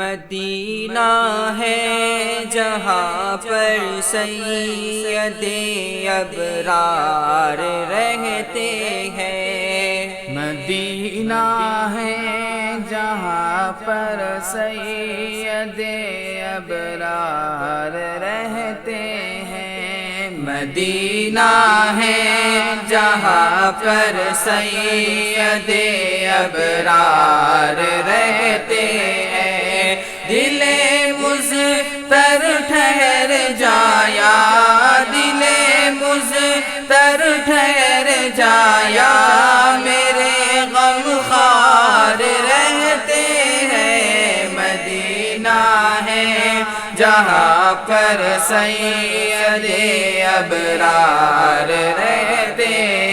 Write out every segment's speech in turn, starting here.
مدینہ ہے جہاں پر سید ابرار رہتے ہیں۔ مدینہ ہے جہاں پر سید ابرار رہتے ہیں۔ مدینہ ہے جہاں پر سید ابرار رہتے ہیں۔ دل مضطر ٹھہر جایا، دل مضطر ٹھہر جایا، میرے غم خوار رہتے ہیں۔ مدینہ ہے جہاں پر سید ابرار رہتے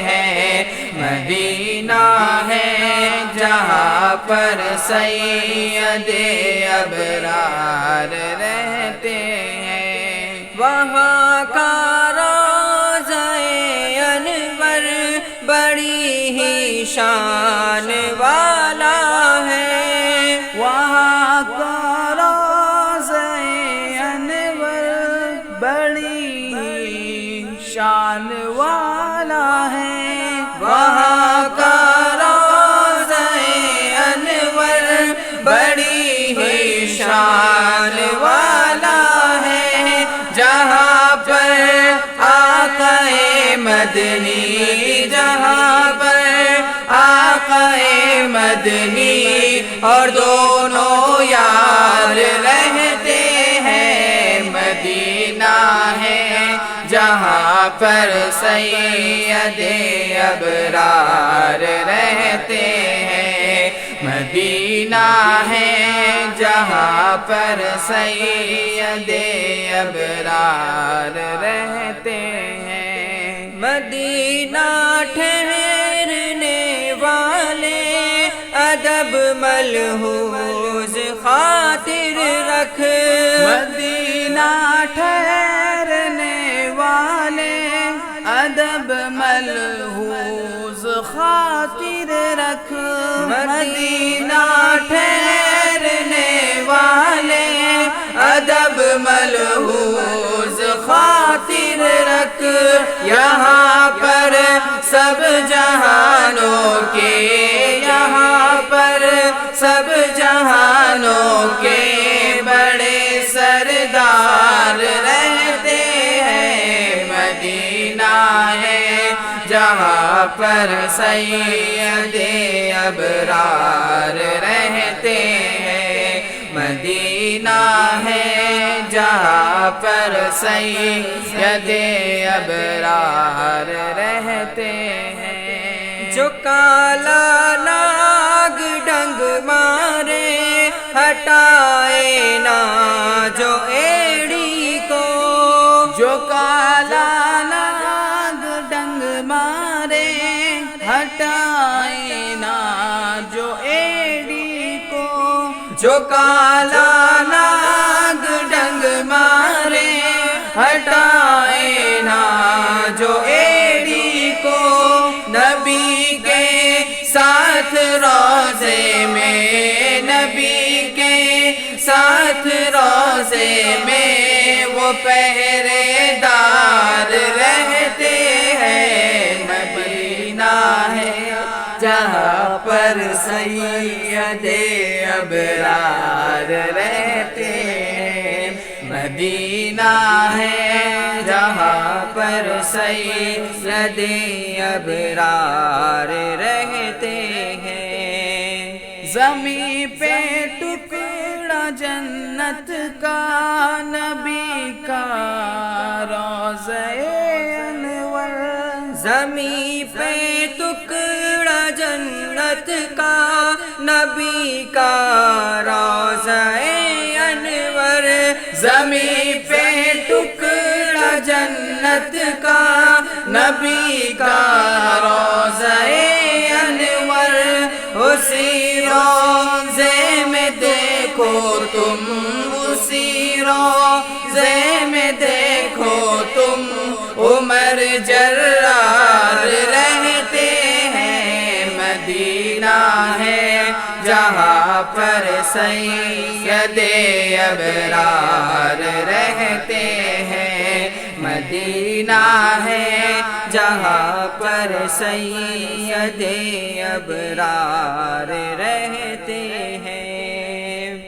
ہیں۔ مدینہ ہے جہاں پر سید ابرار رہتے ہیں۔ وہاں کا روضہ انور بڑی ہی شان والا ہے۔ وہاں کا روضہ انور بڑی ہی شان والا ہے۔ وہاں کا روضہ انور بڑی ہی شان والا ہے، جہاں پر آقا مدنی، جہاں پر آقا مدنی اور دونوں یار رہتے ہیں۔ مدینہ ہے جہاں پر سید ابرار رہتے ہیں۔ مدینہ ہے جہاں پر سید ابرار رہتے ہیں۔ مدینہ ٹھہرنے والے ادب ملحوظ خاطر رکھ، مدینہ ٹھہرنے والے ادب ملحوظ خاطر رکھ۔ مدینہ ٹھہرنے والے ادب ملحوظ خاطر رکھ، یہاں پر سب جہانوں کے، یہاں پر سب جہانوں کے بڑے سردار رہتے ہیں۔ مدینہ ہے جہاں پر سید ابرار رہتے ہیں۔ مدینہ ہے جہاں پر سید ابرار رہتے ہیں۔ جو کالا ناگ ڈنگ مارے ہٹائے نہ جو ایڑی کو، جو کالا ناگ ڈنگ مارے ہٹائے نہ جو ایڑی کو، جو کالا ناگ ڈنگ مارے ہٹائے نہ جو ایڑی کو، نبی کے ساتھ روضے میں، نبی کے ساتھ روضے میں وہ پہرے دار رہتے ہیں۔ مدینہ ہے جہاں پر سید ابرار رہتے ہیں۔ مدینہ ہے جہاں پر سید ابرار رہتے ہیں۔ زمین پہ ٹکڑا جنت کا نبی کا روضہ انور، زمین پہ ٹکڑا جنت کا نبی کا روضہ انور، زمین پہ ٹکڑا جنت کا نبی کا روضہ انور، اسی روضے میں دیکھو تم، اسی روضے میں دیکھو تم، عمر جرار رہتے ہیں۔ مدینہ ہے جہاں پر سید ابرار رہتے ہیں، مدینہ ہے جہاں پر سید ابرار رہتے